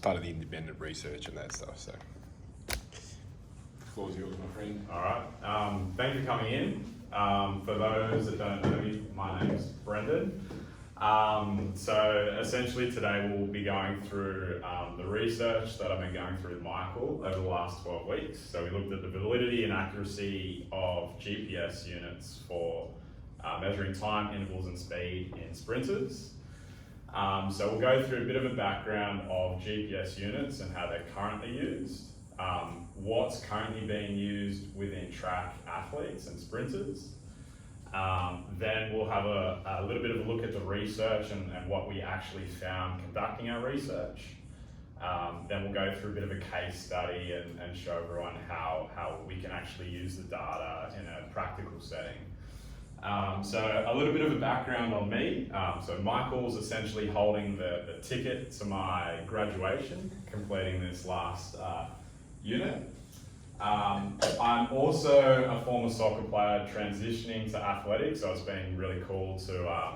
part of the independent research and that stuff. So, the floor's yours, my friend. All right. Thank you for coming in. For those that don't know me, my name's Brendan. So essentially today we'll be going through the research that I've been going through with Michael over the last 12 weeks. So we looked at the validity and accuracy of GPS units for measuring time, intervals and speed in sprinters. So we'll go through a bit of a background of GPS units and how they're currently used, what's currently being used within track athletes and sprinters. Then we'll have a little bit of a look at the research and what we actually found conducting our research. Then we'll go through a bit of a case study and show everyone how we can actually use the data in a practical setting. So a little bit of a background on me. So Michael's essentially holding the ticket to my graduation, completing this last unit. I'm also a former soccer player transitioning to athletics, so it's been really cool to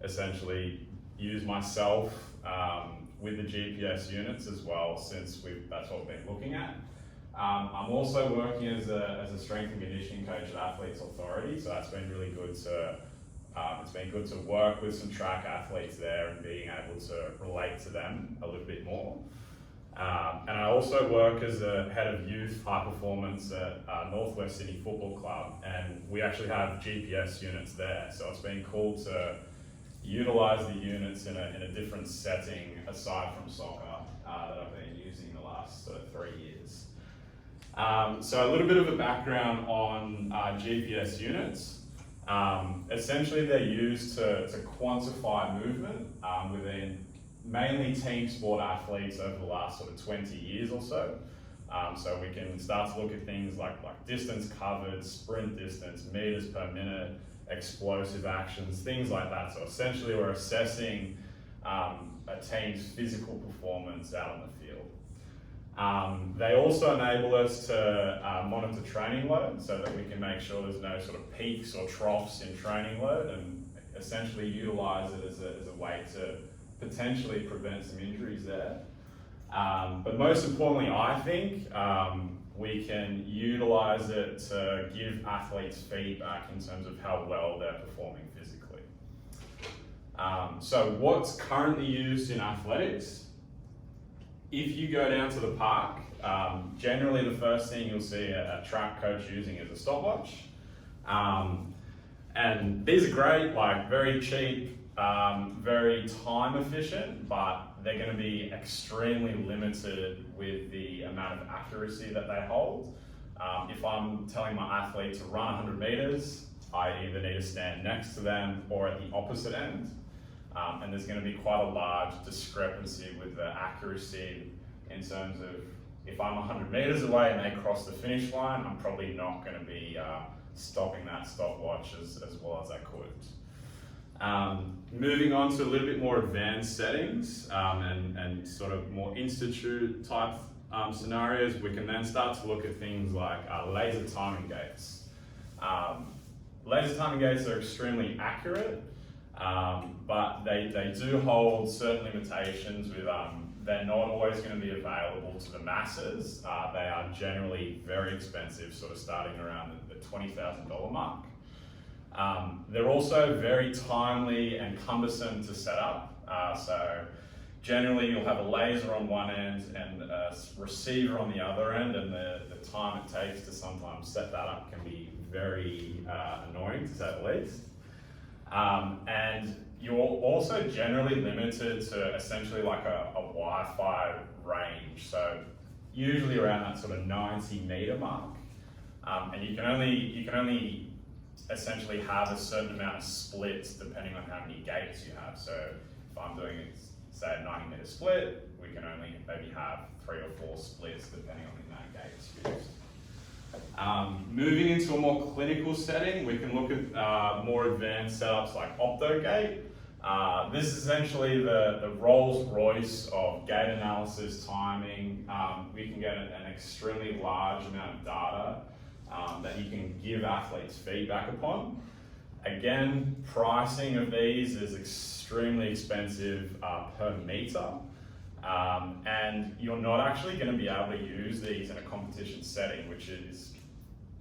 essentially use myself with the GPS units as well, since that's what we've been looking at. I'm also working as a strength and conditioning coach at Athletes Authority, so that's been really good to it's been good to work with some track athletes there and being able to relate to them a little bit more. And I also work as a head of youth high performance at Northwest Sydney Football Club, and we actually have GPS units there. So it's been cool to utilise the units in a different setting aside from soccer that I've been using the last sort of 3 years. So a little bit of a background on GPS units. Essentially they're used to quantify movement within mainly team sport athletes over the last sort of 20 years or so. So we can start to look at things like distance covered, sprint distance, meters per minute, explosive actions, things like that. So essentially we're assessing a team's physical performance out on the field. They also enable us to monitor training load so that we can make sure there's no sort of peaks or troughs in training load and essentially utilize it as a way to potentially prevent some injuries there. But most importantly, I think we can utilize it to give athletes feedback in terms of how well they're performing physically. So what's currently used in athletics? If you go down to the park, generally the first thing you'll see a track coach using is a stopwatch. And these are great, like very cheap, very time efficient, but they're going to be extremely limited with the amount of accuracy that they hold. If I'm telling my athlete to run 100 meters, I either need to stand next to them or at the opposite end. And there's going to be quite a large discrepancy with the accuracy in terms of if I'm 100 meters away and they cross the finish line, I'm probably not going to be stopping that stopwatch as well as I could. Moving on to a little bit more advanced settings and sort of more institute type scenarios, we can then start to look at things like laser timing gates. Laser timing gates are extremely accurate, but they do hold certain limitations with they're not always going to be available to the masses. They are generally very expensive, sort of starting around the $20,000 mark. They're also very timely and cumbersome to set up. So generally you'll have a laser on one end and a receiver on the other end, and the time it takes to sometimes set that up can be very annoying, to say the least. And you're also generally limited to essentially like a Wi-Fi range. So usually around that sort of 90 meter mark. And you can only essentially have a certain amount of splits depending on how many gates you have. So if I'm doing, say, a 90 meter split, we can only maybe have 3 or 4 splits depending on the amount of gates used. Moving into a more clinical setting, we can look at more advanced setups like OptoGate. This is essentially the Rolls Royce of gate analysis, timing. We can get an extremely large amount of data that you can give athletes feedback upon. Again, pricing of these is extremely expensive per meter. And you're not actually going to be able to use these in a competition setting, which is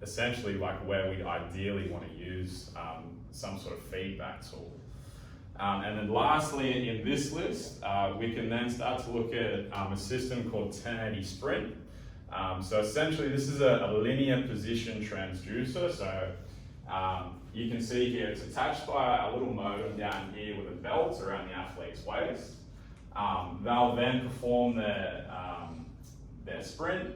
essentially like where we ideally want to use some sort of feedback tool. And then lastly, in this list, we can then start to look at a system called 1080 Sprint. So essentially, this is a linear position transducer. So you can see here it's attached by a little motor down here with a belt around the athlete's waist. They'll then perform their sprint,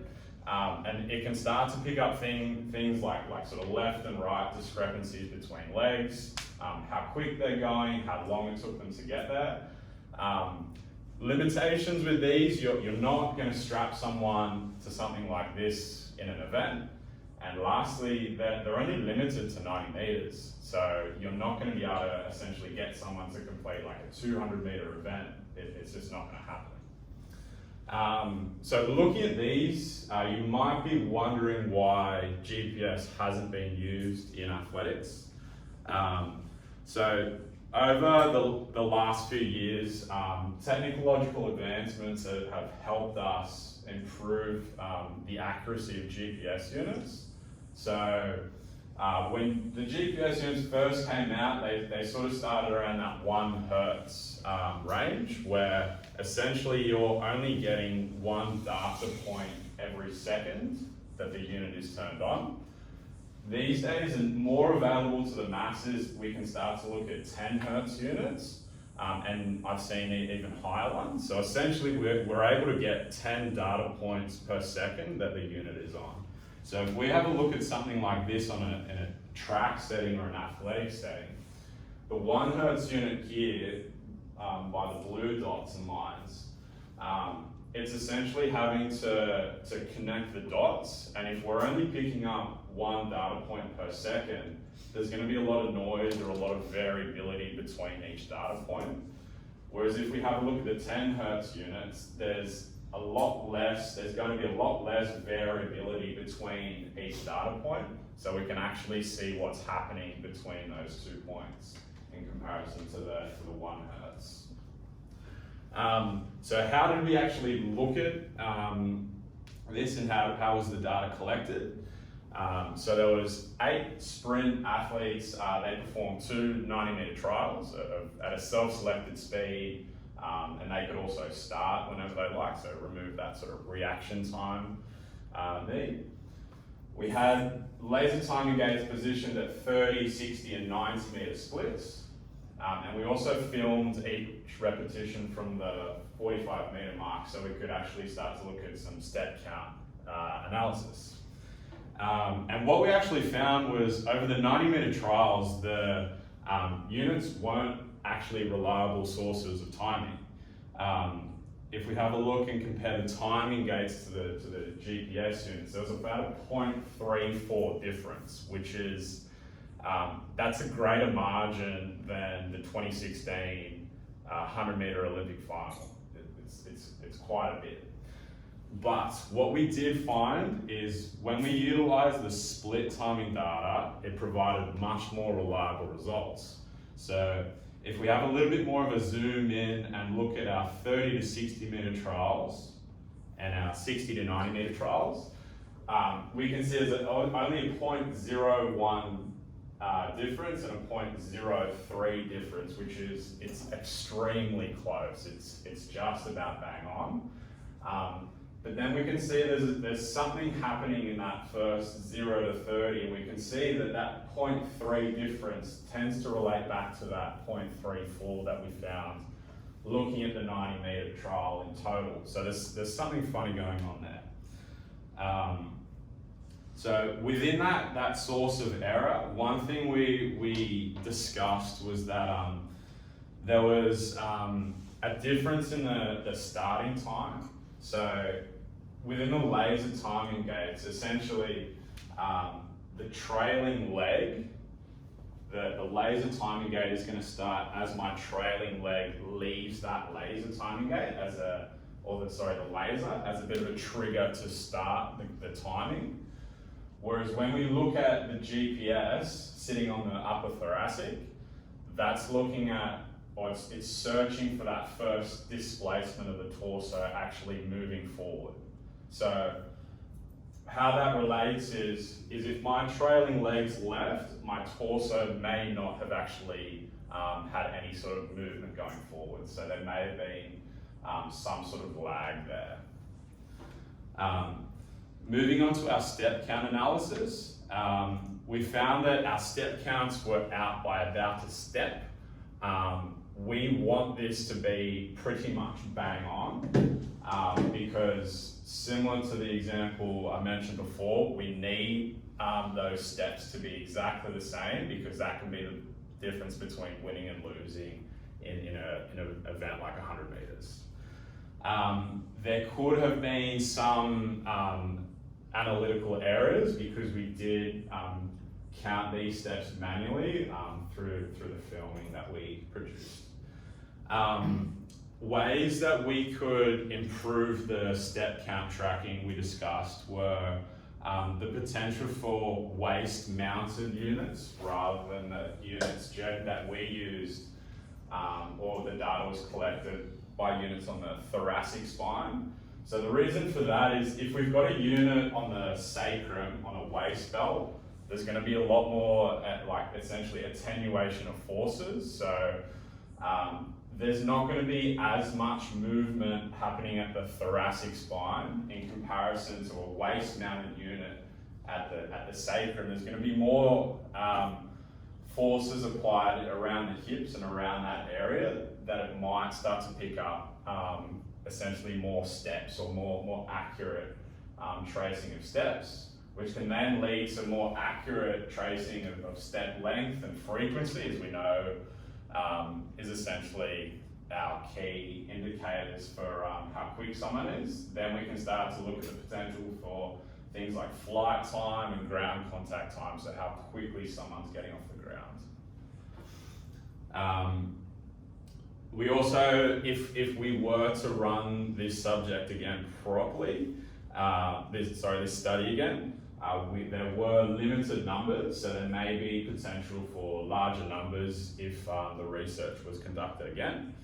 and it can start to pick up things like sort of left and right discrepancies between legs, how quick they're going, how long it took them to get there. Limitations with these, you're not going to strap someone to something like this in an event. And lastly, they're only limited to 90 meters. So you're not going to be able to essentially get someone to complete like a 200-meter event. It's just not going to happen. So looking at these, you might be wondering why GPS hasn't been used in athletics. So over the last few years, technological advancements have helped us improve the accuracy of GPS units. So when the GPS units first came out, they sort of started around that 1 hertz range, where essentially you're only getting 1 data point every second that the unit is turned on. These days, and more available to the masses, we can start to look at 10 hertz units, and I've seen even higher ones. So essentially, we're able to get 10 data points per second that the unit is on. So if we have a look at something like this in a track setting or an athletic setting, the 1 hertz unit here, by the blue dots and lines, it's essentially having to connect the dots, and if we're only picking up 1 data point per second, there's going to be a lot of noise or a lot of variability between each data point. Whereas if we have a look at the 10 hertz units, there's going to be a lot less variability between each data point, so we can actually see what's happening between those 2 points in comparison to the 1 hertz. So how did we actually look at this, and how was the data collected? So there was 8 sprint athletes. They performed 2 90-meter trials at a self-selected speed, and they could also start whenever they like, so remove that sort of reaction time need. We had laser timing gates positioned at 30, 60, and 90-meter splits. And we also filmed each repetition from the 45-meter mark, so we could actually start to look at some step count analysis. And what we actually found was over the 90-meter trials, the units weren't actually reliable sources of timing. If we have a look and compare the timing gates to the GPS units, there was about a 0.34 difference, which is that's a greater margin than the 2016 100-meter Olympic final. It's quite a bit. But what we did find is when we utilized the split timing data, it provided much more reliable results. So if we have a little bit more of a zoom in and look at our 30 to 60 meter trials and our 60 to 90 meter trials, we can see there's only a 0.01 difference and a 0.03 difference, which is, it's extremely close. It's just about bang on. But then we can see there's something happening in that first 0 to 30, and we can see that 0.3 difference tends to relate back to that 0.34 that we found looking at the 90-meter trial in total. So there's something funny going on there. So within that source of error, one thing we discussed was that there was a difference in the starting time. So within the laser timing gates, essentially the trailing leg, the laser timing gate is going to start as my trailing leg leaves that laser timing gate the laser as a bit of a trigger to start the timing. Whereas when we look at the GPS sitting on the upper thoracic, that's looking at or it's searching for that first displacement of the torso actually moving forward. So how that relates is if my trailing legs left, my torso may not have actually had any sort of movement going forward. So there may have been some sort of lag there. Moving on to our step count analysis, we found that our step counts were out by about a step. We want this to be pretty much bang on because similar to the example I mentioned before, we need those steps to be exactly the same because that can be the difference between winning and losing in an event like 100 meters. There could have been some analytical errors because we did count these steps manually through the filming that we produced. Ways that we could improve the step count tracking we discussed were the potential for waist mounted units rather than the units that we used or the data was collected by units on the thoracic spine. So the reason for that is if we've got a unit on the sacrum on a waist belt, there's going to be a lot more essentially attenuation of forces. So there's not going to be as much movement happening at the thoracic spine in comparison to a waist mounted unit at the sacrum. There's going to be more forces applied around the hips and around that area that it might start to pick up essentially more steps or more accurate tracing of steps, which can then lead to more accurate tracing of step length and frequency, as we know is essentially our key indicators for how quick someone is. Then we can start to look at the potential for things like flight time and ground contact time, so how quickly someone's getting off the ground. We also, if we were to run this subject again properly, this study again, there were limited numbers, so there may be potential for larger numbers if the research was conducted again.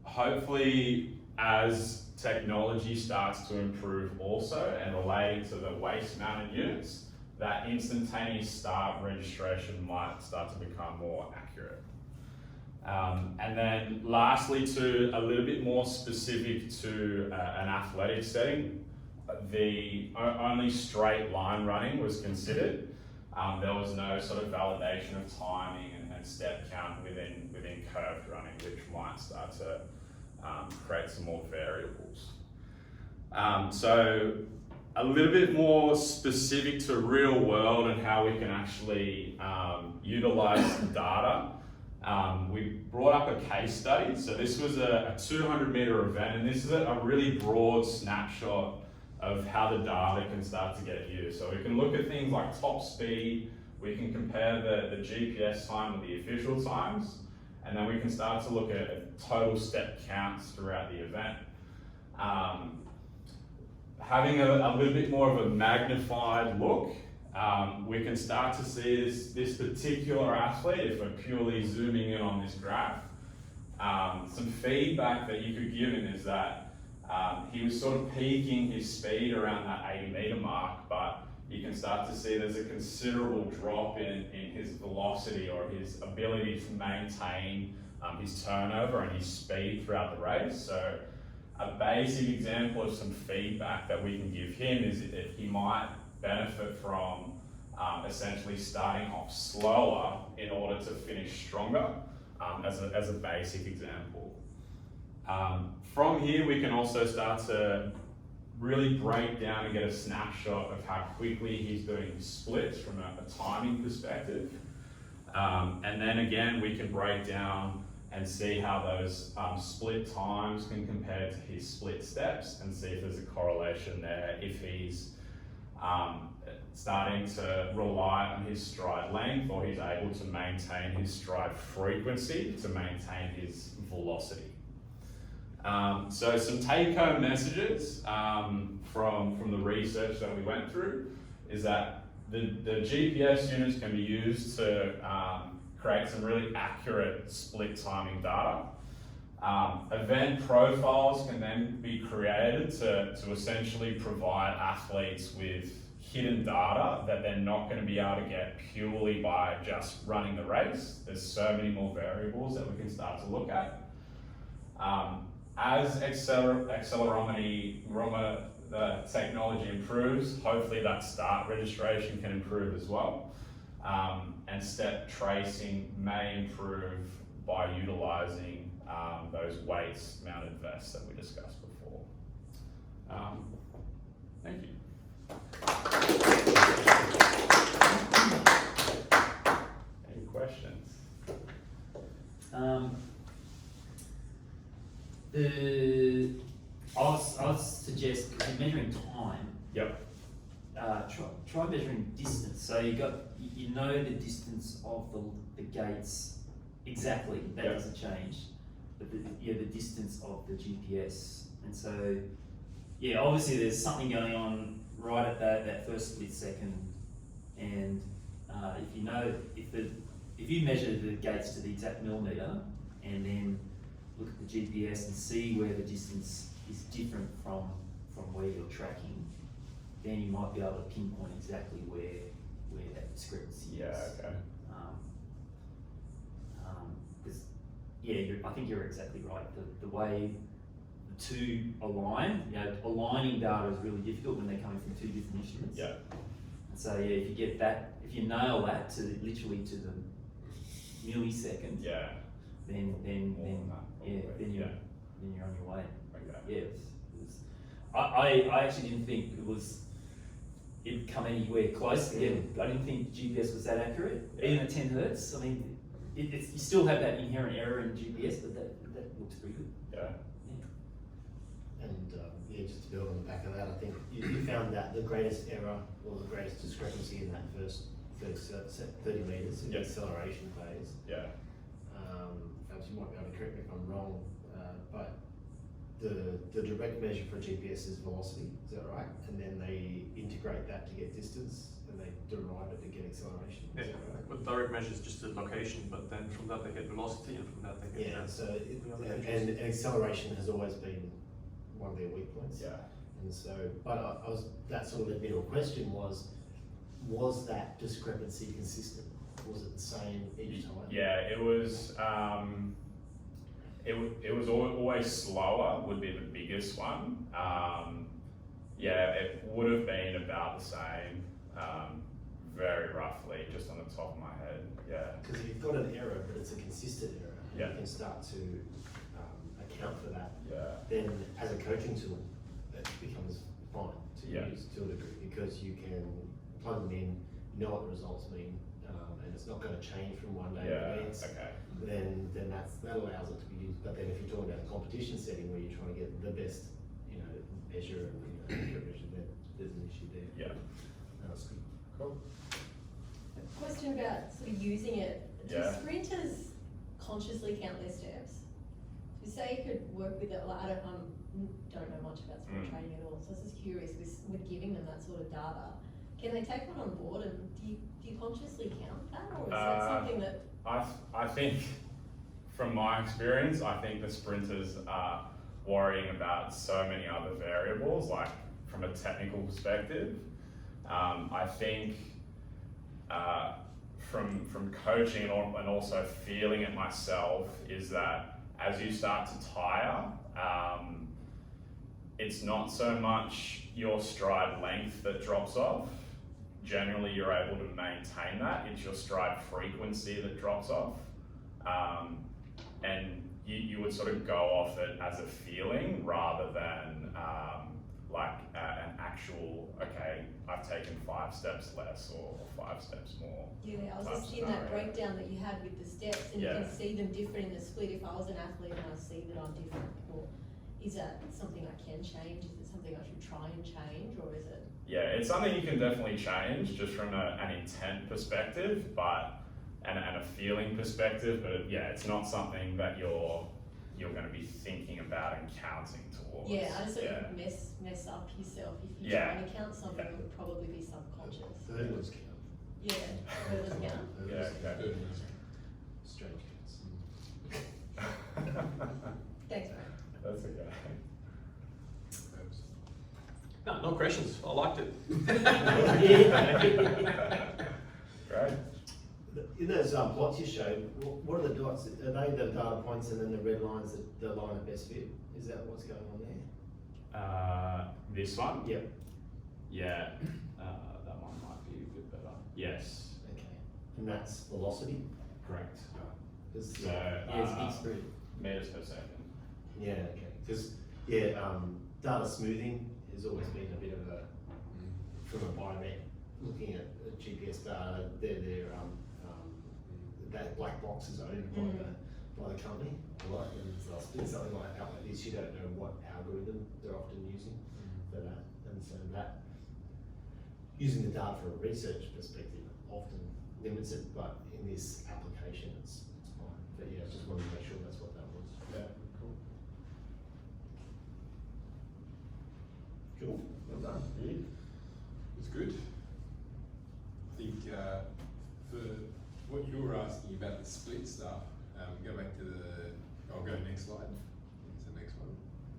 Hopefully, as technology starts to improve also and relating to the waist-mounted units, that instantaneous start registration might start to become more accurate. And then lastly, to a little bit more specific to an athletic setting, the only straight line running was considered. There was no sort of validation of timing and step count within curved running, which might start to create some more variables. So a little bit more specific to real world and how we can actually utilize data. We brought up a case study. So this was a 200 meter event, and this is a really broad snapshot of how the data can start to get used. So we can look at things like top speed, we can compare the GPS time with the official times, and then we can start to look at total step counts throughout the event. Having a little bit more of a magnified look, we can start to see this particular athlete, if we're purely zooming in on this graph. Some feedback that you could give him is that he was sort of peaking his speed around that 80 meter mark, but you can start to see there's a considerable drop in his velocity or his ability to maintain his turnover and his speed throughout the race. So a basic example of some feedback that we can give him is that he might benefit from essentially starting off slower in order to finish stronger, as a basic example. From here, we can also start to really break down and get a snapshot of how quickly he's doing splits from a timing perspective. And then again, we can break down and see how those split times can compare to his split steps and see if there's a correlation there, if he's starting to rely on his stride length or he's able to maintain his stride frequency to maintain his velocity. So some take-home messages from the research that we went through is that the GPS units can be used to create some really accurate split timing data. Event profiles can then be created to essentially provide athletes with hidden data that they're not going to be able to get purely by just running the race. There's so many more variables that we can start to look at. As accelerometer the technology improves, hopefully that start registration can improve as well. And step tracing may improve by utilising those weights mounted vests that we discussed before. Thank you. Any questions? I'll suggest, because you're measuring time. Yep. Try measuring distance. So you know the distance of the gates exactly. That Yep. doesn't change, but the distance of the GPS. And so, yeah, obviously there's something going on right at that first split second. And if you measure the gates to the exact millimetre and then look at the GPS and see where the distance is different from where you're tracking, then you might be able to pinpoint exactly where that discrepancy is. Yeah, okay. I think you're exactly right. The way the two align, aligning data is really difficult when they're coming from two different instruments. Yeah. And so if you get that, if you nail that to literally to the millisecond, Yeah. then you're on your way. Okay. Yeah, I actually didn't think it'd come anywhere close. Again, I didn't think GPS was that accurate, even at 10 hertz. I mean, you still have that inherent error in GPS, but that looks pretty good. Yeah. And just to build on the back of that, I think you found that the greatest error or the greatest discrepancy in that first 30 metres in the acceleration phase. Yeah. Perhaps you might be able to correct me if I'm wrong, but the direct measure for GPS is velocity, is that right? And then they integrate that to get distance, and they derive it to get acceleration. Is that right? But direct measure is just the location, but then from that they get velocity, and from that they get and acceleration has always been one of their weak points. Yeah. And so, but that sort of led me to a question: was that discrepancy consistent? Was it the same each time? Yeah, it was. It was always slower. Would be the biggest one. It would have been about the same, very roughly, just on the top of my head. Yeah. Because if you've got an error, but it's a consistent error, and Yeah. you can start to account for that. Yeah. Then, as a coaching tool, it becomes fine to Yeah. use to a degree, because you can plug them in, you know what the results mean, and it's not going to change from one day to the next. Okay. Then that allows it to be used. But then if you're talking about a competition setting where you're trying to get the best, measure and accurate measure, then there's an issue there. Yeah. That's good. Cool. Question about sort of using it. Do Yeah. sprinters consciously count their steps? So say you could work with it. Like, I don't know much about sprint training at all, so I was just curious with giving them that sort of data. Can they take one on board, and do you consciously count that, or is that something that? I think, from my experience, I think the sprinters are worrying about so many other variables, like from a technical perspective. I think from coaching and also feeling it myself is that as you start to tire, it's not so much your stride length that drops off. Generally, you're able to maintain that. It's your stride frequency that drops off. And you would sort of go off it as a feeling rather than an actual, okay, I've taken 5 steps less or 5 steps more. Yeah, I was type just in that scenario. breakdown that you had with the steps, and you can see them different in the split. If I was an athlete and I see that I'm different, or is that something I can change? Is it something I should try and change, or is it? Yeah, it's something you can definitely change just from an intent perspective, and a feeling perspective. But yeah, it's not something that you're going to be thinking about and counting towards. Yeah, I just sort of mess up yourself if you're trying to count something. It would probably be subconscious. Hurdles count. Yeah, hurdles count. Yeah, exactly. strange cats. Thanks, Brad. That's okay. No, no questions. I liked it. Great. In those plots you showed, what are the dots? Are they the data points and then the red lines that the line of best fit? Is that what's going on there? This one? Yep. Yeah, that one might be a bit better. Yes, Okay. And that's velocity? correct. 'Cause, So, Yeah, it's a big spread. meters per second. yeah, okay. Because, data smoothing has always been a bit of a, from a biomet, looking at GPS data, that black box is owned by the company. Like, and it's something like this, you don't know what algorithm they're often using for that. And so that, using the data from a research perspective often limits it, but in this application it's fine. But yeah, just wanted to make sure that's what that was. Yeah, cool. Cool, well done. It's good. I think for what you were asking about the split stuff, go back to I'll go next slide. It's the next one.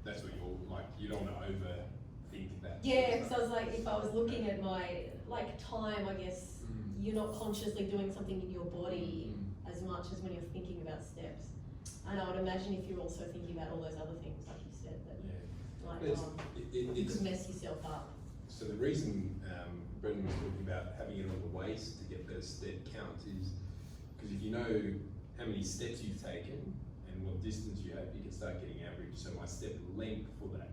That's what you're like, you don't want to overthink that. Yeah, because I was like, if I was looking at my, like, time, I guess, you're not consciously doing something in your body as much as when you're thinking about steps. And I would imagine if you're also thinking about all those other things, like you said, that like, you could mess yourself up. So the reason Brendan was talking about having it on the waist to get those step counts is because if you know how many steps you've taken and what distance you have, you can start getting average. So my step length for that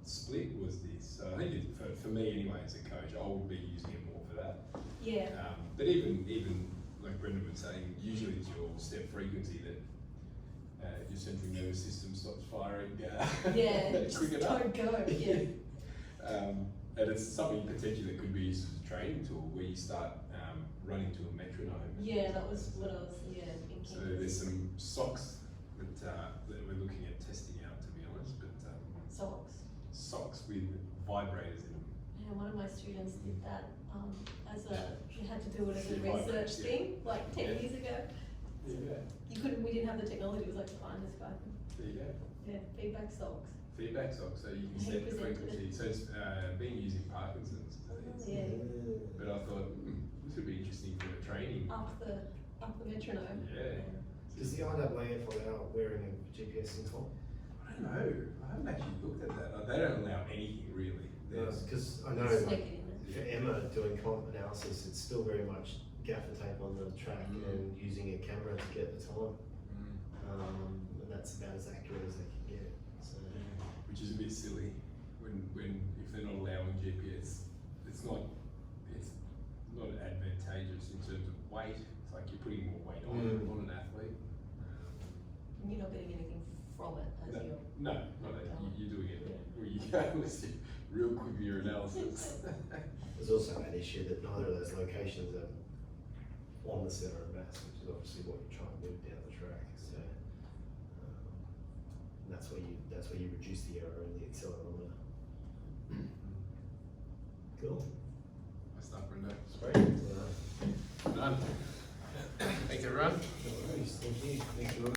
split was this. So I think for me anyway as a coach, I would be using it more for that. Yeah. But even like Brendan was saying, usually it's your step frequency that your central nervous system stops firing. Just quick enough. don't go. Yeah. And it's something potentially that could be used as a training tool where you start running to a metronome. Yeah, that was what I was thinking. So there's some socks that we're looking at testing out, to be honest. But socks with vibrators in them. Yeah, one of my students did that you had to do it as a Yeah, research yeah. thing, like 10 years ago. There you go. We didn't have the technology, it was like fine, this guy. There you go. Yeah, feedback socks. Feedback socks, so you can He set the presented frequency. it. So it's being used in Parkinson's disease. Yeah, But I thought this would be interesting for the training. up the metronome. Yeah. Does the IAAF allow wearing a GPS in comp? I don't know. I haven't actually looked at that. They don't allow anything really. Because I know Sneak it in for there. Emma doing comp analysis, it's still very much gaffer tape on the track and using a camera to get the time. And that's about as accurate as they can get. So Which is a bit silly when if they're not allowing GPS, it's not advantageous in terms of weight. It's like you're putting more weight on an athlete. And you're not getting anything from it as you're. No, not that you're doing it where you go with real quick with your analysis. there's also that issue that neither of those locations are on the centre of mass, which is obviously what you're trying to move down the track. So and that's where you reduce the error in the accelerometer. Cool. My stuff, Brenda. Sweet. Done. Thanks everyone. No worries. Thank you. Thank you.